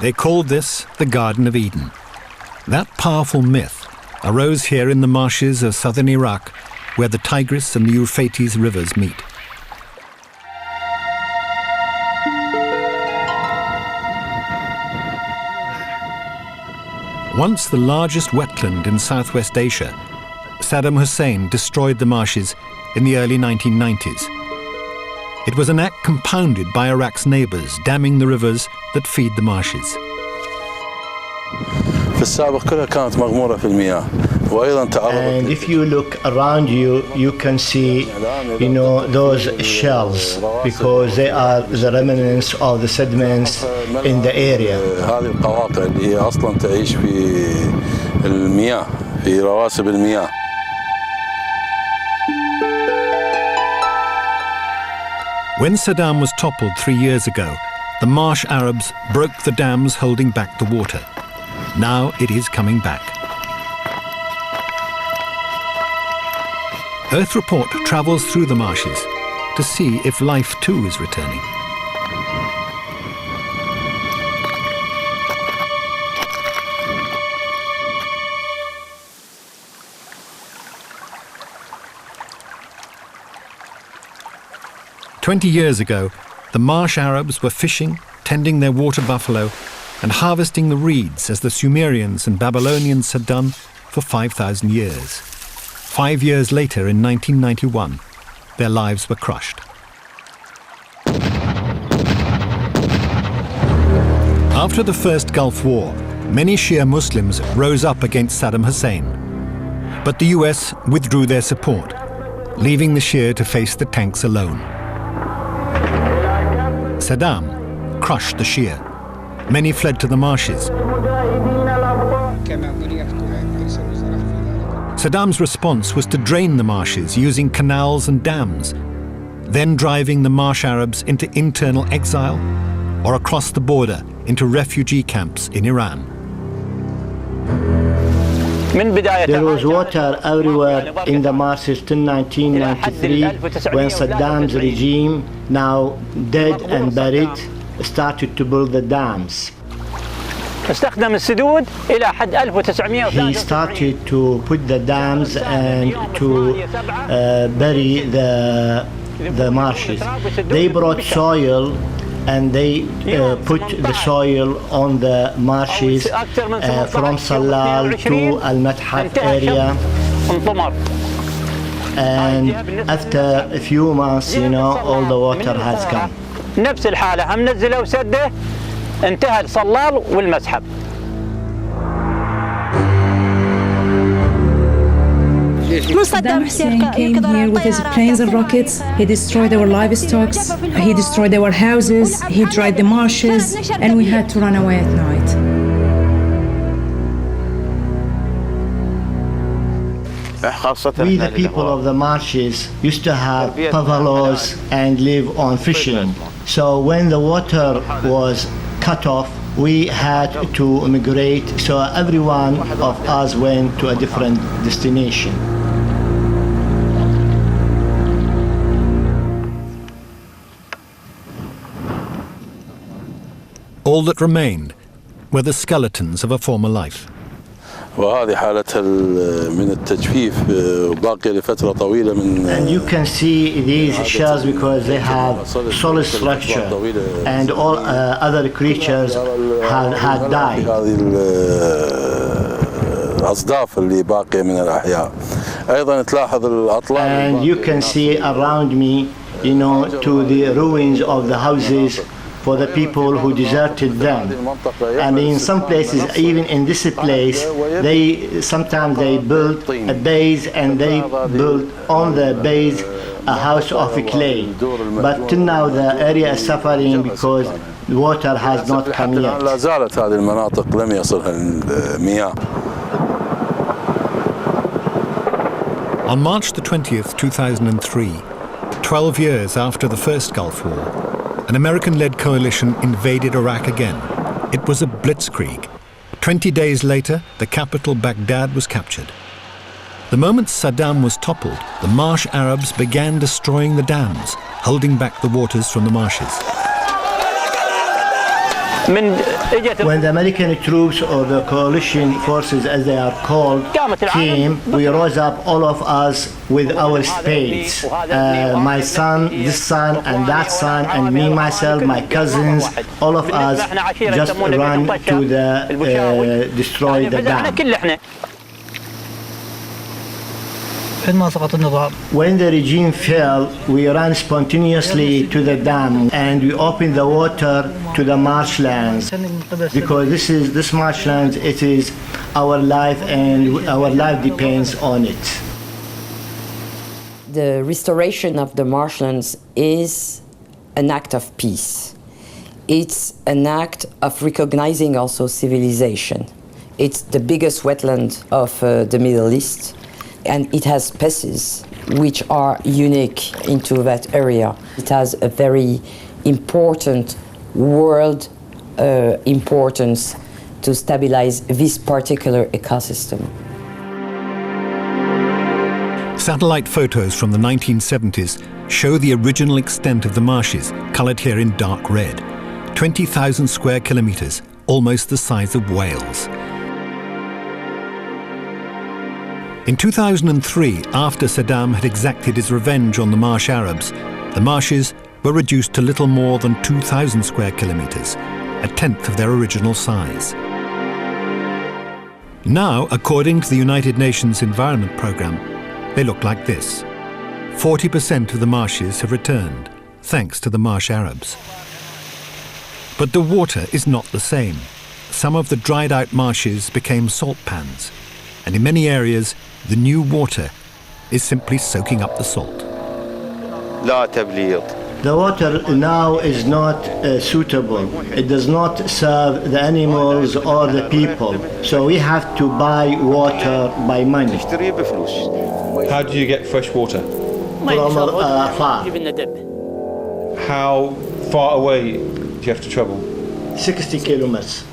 They called this the Garden of Eden. That powerful myth arose here in the marshes of southern Iraq, where the Tigris and the Euphrates Rivers meet. Once the largest wetland in Southwest Asia, Saddam Hussein destroyed the marshes in the early 1990s. It was an act compounded by Iraq's neighbours damming the rivers that feed the marshes. And if you look around you, you can see, those shells, because they are the remnants of the sediments in the area. 'When Saddam was toppled 3 years ago, the marsh Arabs broke the dams holding back the water. Now it is coming back. Earth Report travels through the marshes to see if life too is returning. "20 years ago, the marsh Arabs were fishing, tending their water buffalo, and harvesting the reeds as the Sumerians and Babylonians had done for 5,000 years. 5 years later, in 1991, their lives were crushed. After the First Gulf War, many Shia Muslims rose up against Saddam Hussein. But the US withdrew their support, leaving the Shia to face the tanks alone. Saddam crushed the Shia. Many fled to the marshes. Saddam's response was to drain the marshes using canals and dams, then driving the marsh Arabs into internal exile or across the border into refugee camps in Iran. There was water everywhere in the marshes till 1993, when Saddam's regime, now dead and buried, started to build the dams. He started to put the dams and to bury the marshes. They brought soil and they put the soil on the marshes from Salal to Al-Mathaf area. And after a few months, all the water has come. نفس الحالة هم نزلوا وسده انتهى الصلال والمسحب. Saddam Hussein came here with his planes and rockets. He destroyed our livestock, he destroyed our houses, he dried the marshes, and we had to run away at night. We, the people of the marshes, used to have pavalos and live on fishing. So when the water was cut off, we had to migrate, so every one of us went to a different destination. All that remained were the skeletons of a former life. And you can see these shells because they have solid structure, and all other creatures had died. And you can see around me, to the ruins of the houses for the people who deserted them. And in some places, even in this place, sometimes they built a base, and they built on the base a house of clay. But till now the area is suffering because the water has not come yet. On March the 20th, 2003, 12 years after the first Gulf War, an American-led coalition invaded Iraq again. It was a blitzkrieg. 20 days later, the capital Baghdad was captured. The moment Saddam was toppled, the marsh Arabs began destroying the dams, holding back the waters from the marshes. When the American troops or the coalition forces, as they are called, came, we rose up, all of us, with our spades. My son, this son, and that son, and me, myself, my cousins, all of us just ran to destroy the dam. When the regime fell, we ran spontaneously to the dam and we opened the water to the marshlands, because this marshlands, it is our life and our life depends on it. The restoration of the marshlands is an act of peace. It's an act of recognizing also civilization. It's the biggest wetland of the Middle East, and it has species which are unique into that area. It has a very important world importance to stabilize this particular ecosystem. Satellite photos from the 1970s show the original extent of the marshes, coloured here in dark red. 20,000 square kilometres, almost the size of Wales. In 2003, after Saddam had exacted his revenge on the marsh Arabs, the marshes were reduced to little more than 2,000 square kilometres, a tenth of their original size. Now, according to the United Nations Environment Programme, they look like this. 40% of the marshes have returned, thanks to the marsh Arabs. But the water is not the same. Some of the dried-out marshes became salt pans, and in many areas, the new water is simply soaking up the salt. The water now is not suitable. It does not serve the animals or the people. So we have to buy water by money. How do you get fresh water? From far. How far away do you have to travel? 60 kilometers.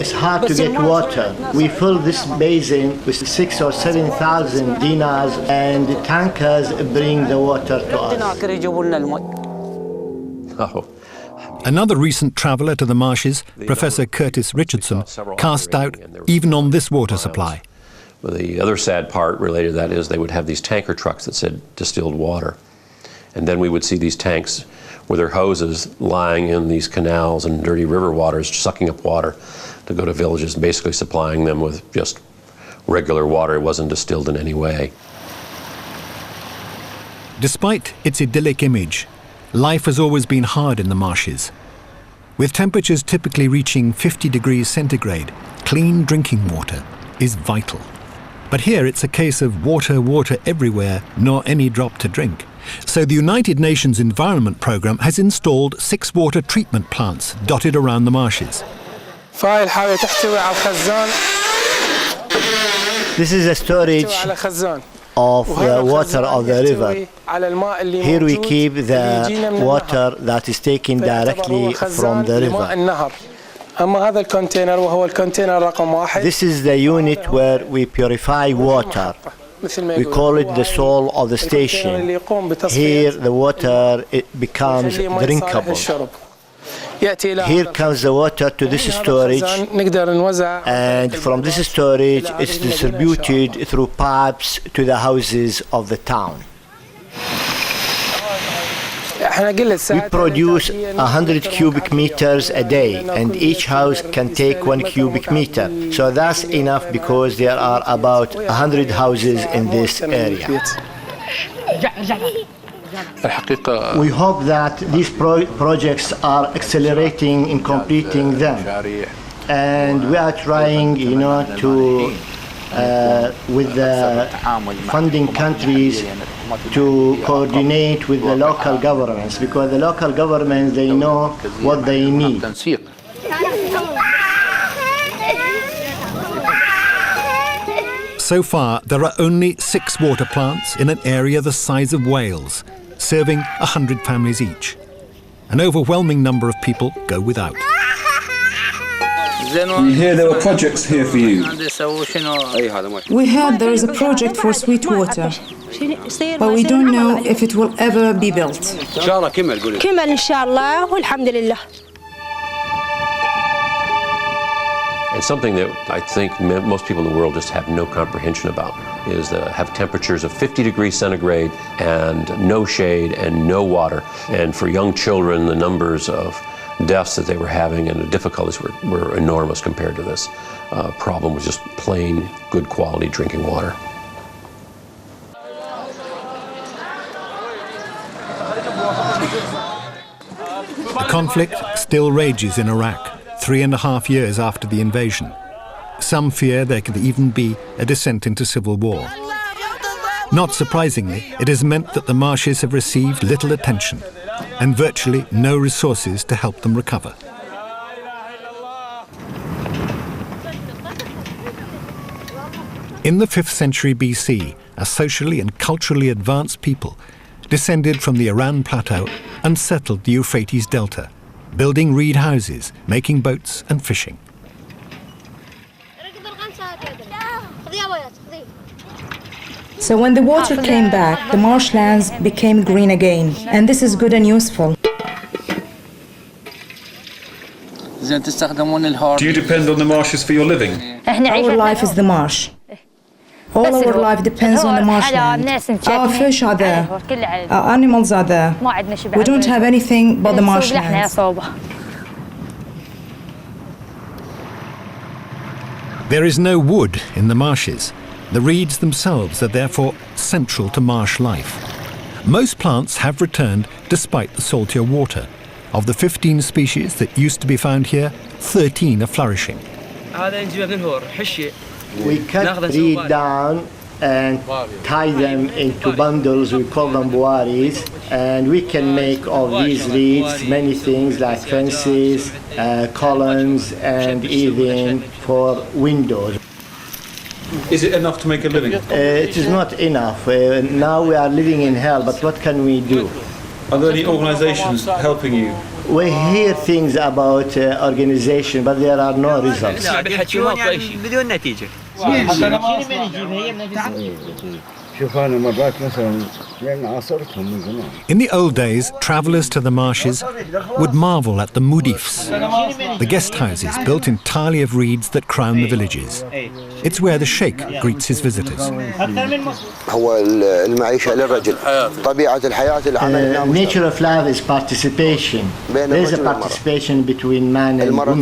It's hard to get water. We fill this basin with 6,000 or 7,000 dinars, and the tankers bring the water to us. Another recent traveller to the marshes, Professor Curtis Richardson, cast doubt even on this water supply. Well, the other sad part related to that is they would have these tanker trucks that said distilled water. And then we would see these tanks with their hoses lying in these canals and dirty river waters, sucking up water to go to villages, basically supplying them with just regular water. It wasn't distilled in any way. Despite its idyllic image, life has always been hard in the marshes. With temperatures typically reaching 50 degrees centigrade, clean drinking water is vital. But here it's a case of water, water everywhere, nor any drop to drink. So the United Nations Environment Programme has installed 6 water treatment plants dotted around the marshes. This is a storage of the water of the river. Here we keep the water that is taken directly from the river. This is the unit where we purify water. We call it the soul of the station. Here the water, it becomes drinkable. Here comes the water to this storage, and from this storage it's distributed through pipes to the houses of the town. We produce 100 cubic meters a day, and each house can take 1 cubic meter. So that's enough because there are about 100 houses in this area. We hope that these projects are accelerating in completing them. And we are trying, to, with the funding countries, to coordinate with the local governments, because the local governments, they know what they need. So far, there are only 6 water plants in an area the size of Wales, serving 100 families each. An overwhelming number of people go without. We hear there were projects here for you. We heard there is a project for sweet water, but we don't know if it will ever be built. And something that I think most people in the world just have no comprehension about is have temperatures of 50 degrees centigrade and no shade and no water. And for young children, the numbers of deaths that they were having and the difficulties were enormous compared to this problem with just plain, good quality drinking water. The conflict still rages in Iraq, 3.5 years after the invasion. Some fear there could even be a descent into civil war. Not surprisingly, it has meant that the marshes have received little attention and virtually no resources to help them recover. In the 5th century BC, a socially and culturally advanced people descended from the Iran plateau and settled the Euphrates Delta, building reed houses, making boats and fishing. So when the water came back, the marshlands became green again, and this is good and useful. Do you depend on the marshes for your living? Our life is the marsh. All our life depends on the marshland. Our fish are there, our animals are there. We don't have anything but the marshlands. There is no wood in the marshes. The reeds themselves are therefore central to marsh life. Most plants have returned despite the saltier water. Of the 15 species that used to be found here, 13 are flourishing. We cut reed down and tie them into bundles. We call them buaris, and we can make of these reeds many things like fences, columns, and even for windows. Is it enough to make a living? It is not enough. Now we are living in hell, but what can we do? Are there any organizations helping you? We hear things about organization, but there are no results. In the old days, travellers to the marshes would marvel at the mudifs, the guest houses built entirely of reeds that crown the villages. It's where the sheikh greets his visitors. Nature of life is participation. There is a participation between man and woman.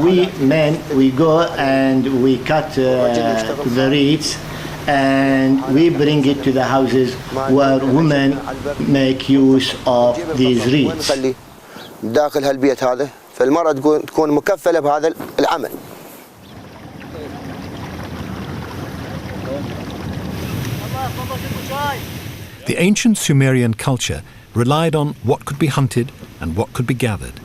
We men, we go and we cut the reeds, and we bring it to the houses where women make use of these reeds. The ancient Sumerian culture relied on what could be hunted and what could be gathered.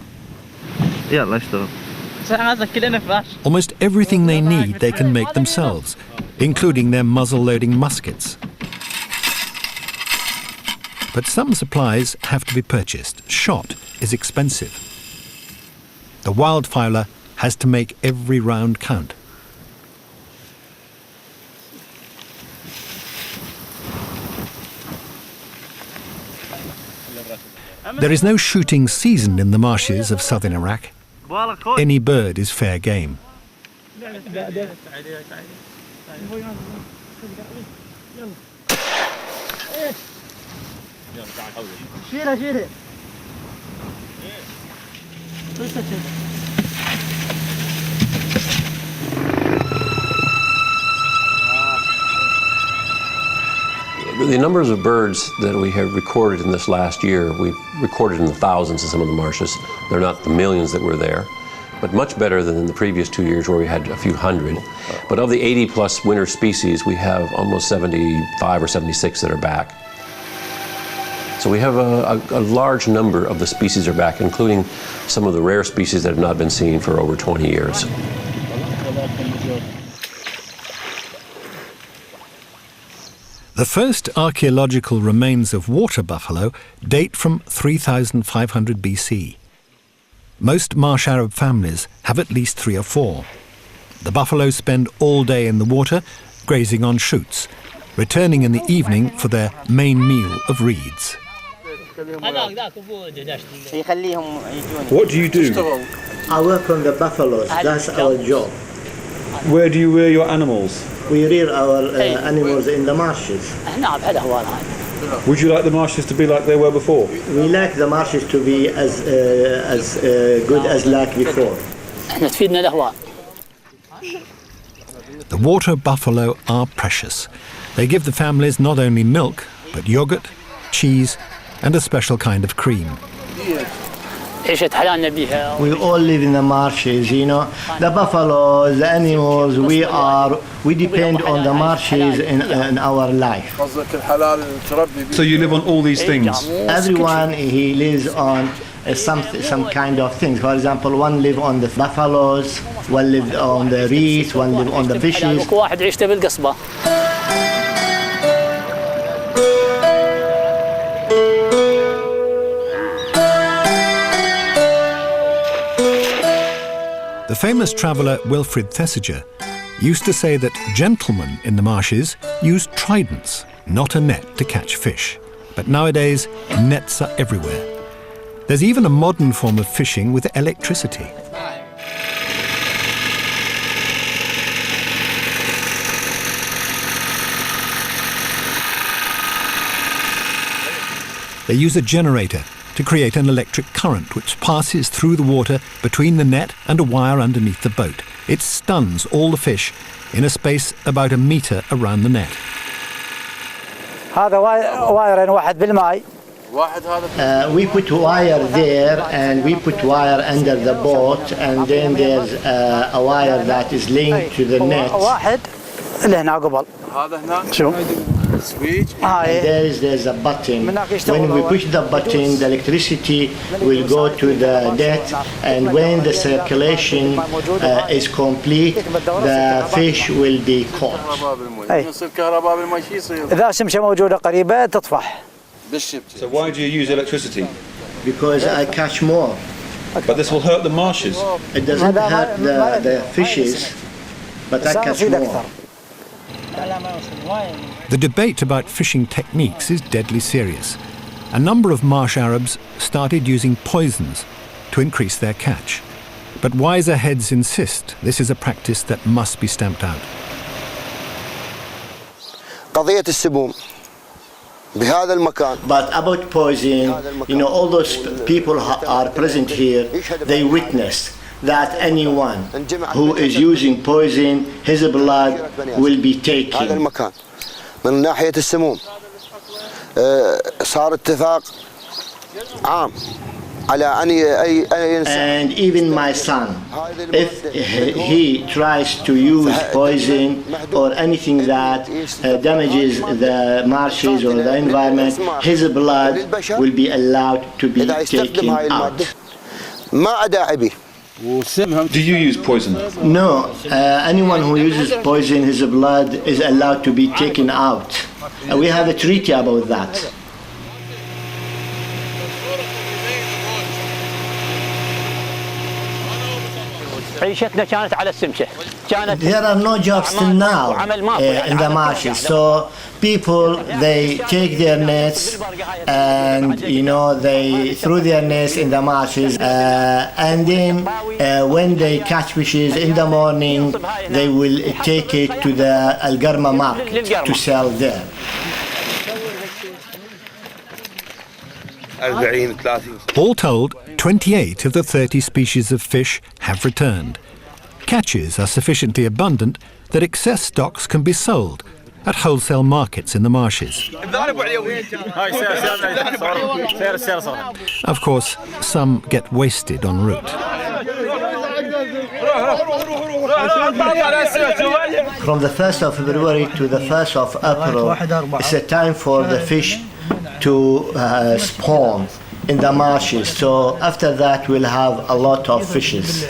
Almost everything they need they can make themselves, including their muzzle-loading muskets. But some supplies have to be purchased. Shot is expensive. The wildfowler has to make every round count. There is no shooting season in the marshes of southern Iraq. Any bird is fair game. The numbers of birds that we have recorded in this last year, we've recorded in the thousands in some of the marshes. They're not the millions that were there, but much better than in the previous 2 years where we had a few hundred. But of the 80 plus winter species, we have almost 75 or 76 that are back. So we have a large number of the species are back, including some of the rare species that have not been seen for over 20 years. The first archaeological remains of water buffalo date from 3500 BC. Most marsh Arab families have at least 3 or 4. The buffalo spend all day in the water, grazing on shoots, returning in the evening for their main meal of reeds. What do you do? I work on the buffaloes. That's our job. Where do you rear your animals? We rear our animals in the marshes. Would you like the marshes to be like they were before? We like the marshes to be as good as like before. The water buffalo are precious. They give the families not only milk, but yogurt, cheese, and a special kind of cream. We all live in the marshes, you know. The buffaloes, the animals, we depend on the marshes in our life. So you live on all these things? Everyone, he lives on some kind of things. For example, one live on the buffaloes, one live on the reeds, one live on the fishes. The famous traveller Wilfrid Thesiger used to say that gentlemen in the marshes used tridents, not a net, to catch fish. But nowadays, nets are everywhere. There's even a modern form of fishing with electricity. They use a generator to create an electric current which passes through the water between the net and a wire underneath the boat. It stuns all the fish in a space about a metre around the net. We put wire there and we put wire under the boat, and then there's a wire that is linked to the net. There's a button. When we push the button, the electricity will go to the net, and when the circulation is complete, the fish will be caught. So why do you use electricity? Because I catch more. But this will hurt the marshes. It doesn't hurt the fishes, but I catch more. The debate about fishing techniques is deadly serious. A number of marsh Arabs started using poisons to increase their catch. But wiser heads insist this is a practice that must be stamped out. But about poison, you know, all those people who are present here, they witnessed that anyone who is using poison, his blood will be taken. من ناحية السموم صار اتفاق عام على أي And even my son, if he tries to use poison or anything that damages the marshes or the environment, his blood will be allowed to be taken out. ما داعي به. Do you use poison? No, anyone who uses poison, his blood is allowed to be taken out. We have a treaty about that. There are no jobs till now in the marshes. So people, they take their nets and, you know, they throw their nets in the marshes, and then when they catch fishes in the morning, they will take it to the Al-Garma market to sell there. All told, 28 of the 30 species of fish have returned. Catches are sufficiently abundant that excess stocks can be sold at wholesale markets in the marshes. Of course, some get wasted en route. From the 1st of February to the 1st of April, it's a time for the fish to spawn in the marshes. So after that, we'll have a lot of fishes.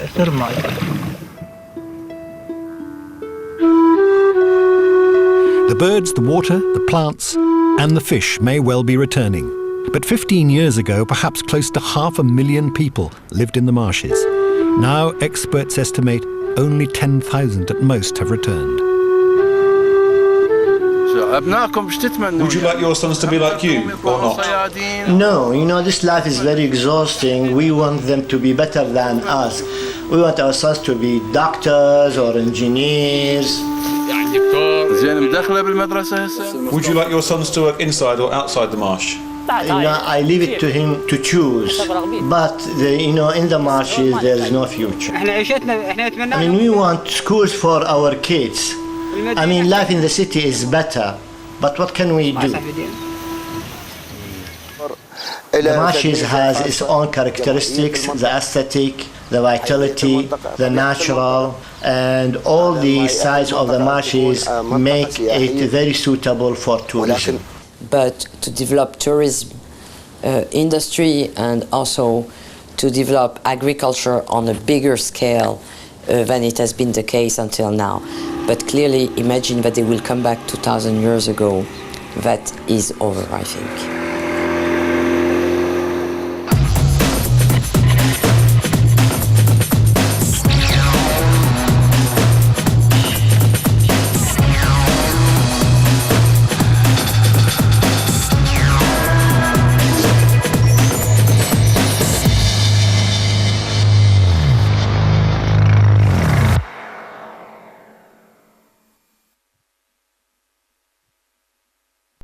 The birds, the water, the plants, and the fish may well be returning. But 15 years ago, perhaps close to 500,000 people lived in the marshes. Now, experts estimate only 10,000 at most have returned. Would you like your sons to be like you, or not? No, you know, this life is very exhausting. We want them to be better than us. We want our sons to be doctors or engineers. Would you like your sons to work inside or outside the marsh? I leave it to him to choose. But in the marshes, there is no future. I mean, we want schools for our kids. I mean, life in the city is better. But what can we do? The marshes has its own characteristics, the aesthetic, the vitality, the natural, and all the sides of the marshes make it very suitable for tourism. But to develop tourism industry and also to develop agriculture on a bigger scale than it has been the case until now. But clearly imagine that they will come back 2,000 years ago. That is over, I think.